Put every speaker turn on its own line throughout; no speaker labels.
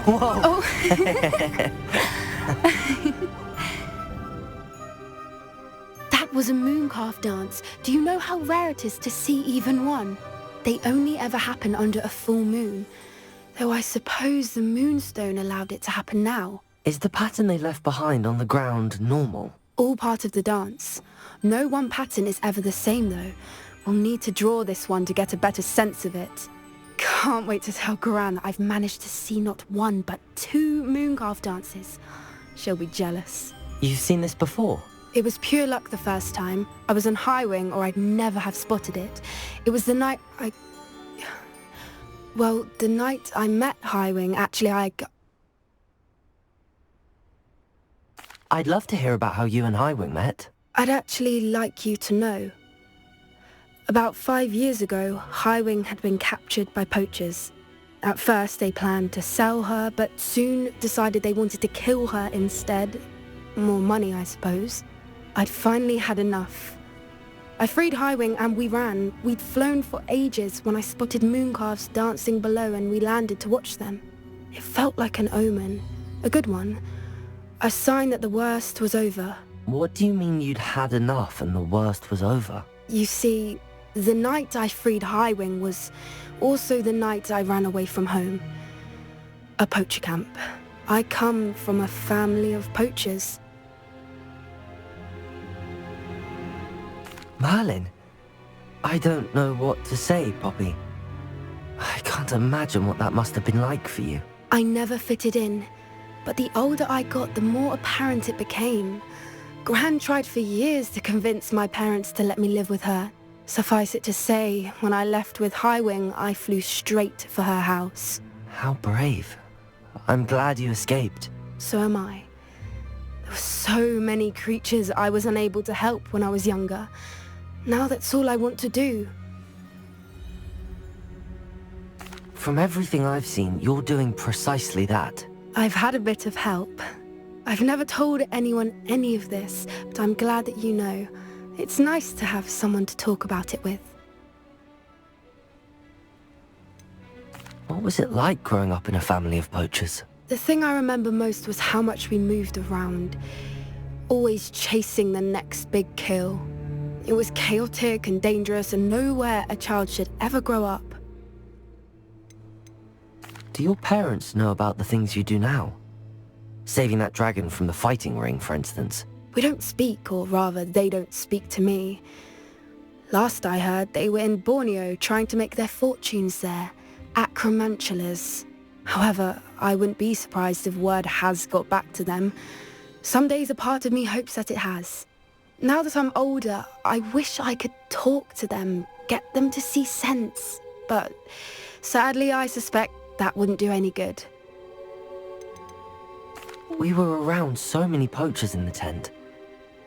Whoa!
Oh. That was a Mooncalf dance. Do you know how rare it is to see even one? They only ever happen under a full moon. Though I suppose the moonstone allowed it to happen now.
Is the pattern they left behind on the ground normal?
All part of the dance. No one pattern is ever the same though. We'll need to draw this one to get a better sense of it. Can't wait to tell Gran that I've managed to see not one but 2 Mooncalf dances. She'll be jealous.
You've seen this before?
It was pure luck the first time. I was on High Wing or I'd never have spotted it. It was the night the night I met High Wing, actually
I'd love to hear about how you and Highwing met.
I'd actually like you to know. About 5 years ago, High Wing had been captured by poachers. At first, they planned to sell her, but soon decided they wanted to kill her instead. More money, I suppose. I'd finally had enough. I freed High Wing and we ran. We'd flown for ages when I spotted mooncalves dancing below and we landed to watch them. It felt like an omen. A good one. A sign that the worst was over.
What do you mean you'd had enough and the worst was over?
You see, the night I freed High Wing was also the night I ran away from home. A poacher camp. I come from a family of poachers.
Merlin? I don't know what to say, Poppy. I can't imagine what that must have been like for you.
I never fitted in, but the older I got, the more apparent it became. Gran tried for years to convince my parents to let me live with her. Suffice it to say, when I left with High Wing, I flew straight for her house.
How brave. I'm glad you escaped.
So am I. There were so many creatures I was unable to help when I was younger. Now that's all I want to do.
From everything I've seen, you're doing precisely that.
I've had a bit of help. I've never told anyone any of this, but I'm glad that you know. It's nice to have someone to talk about it with.
What was it like growing up in a family of poachers?
The thing I remember most was how much we moved around, always chasing the next big kill. It was chaotic and dangerous and nowhere a child should ever grow up.
Do your parents know about the things you do now? Saving that dragon from the fighting ring, for instance.
We don't speak, or rather, they don't speak to me. Last I heard, they were in Borneo trying to make their fortunes there, acromantulas. However, I wouldn't be surprised if word has got back to them. Some days a part of me hopes that it has. Now that I'm older, I wish I could talk to them, get them to see sense. But sadly, I suspect that wouldn't do any good.
We were around so many poachers in the tent.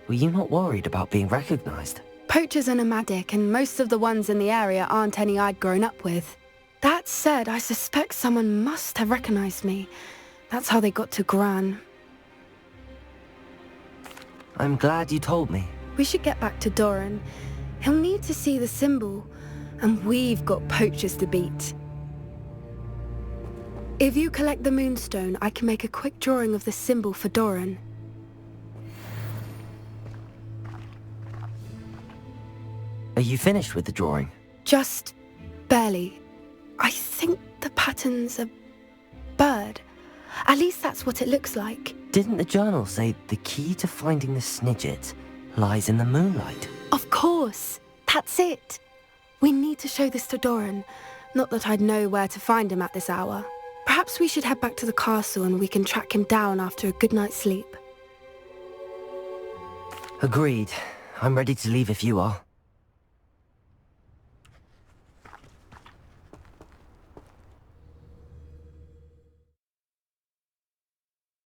Were you not worried about being recognized?
Poachers are nomadic, and most of the ones in the area aren't any I'd grown up with. That said, I suspect someone must have recognized me. That's how they got to Gran.
I'm glad you told me.
We should get back to Doran. He'll need to see the symbol, and we've got poachers to beat. If you collect the moonstone, I can make a quick drawing of the symbol for Doran.
Are you finished with the drawing?
Just barely. I think the pattern's a bird. At least that's what it looks like.
Didn't the journal say the key to finding the Snidget lies in the moonlight?
Of course. That's it. We need to show this to Doran. Not that I'd know where to find him at this hour. Perhaps we should head back to the castle and we can track him down after a good night's sleep.
Agreed. I'm ready to leave if you are.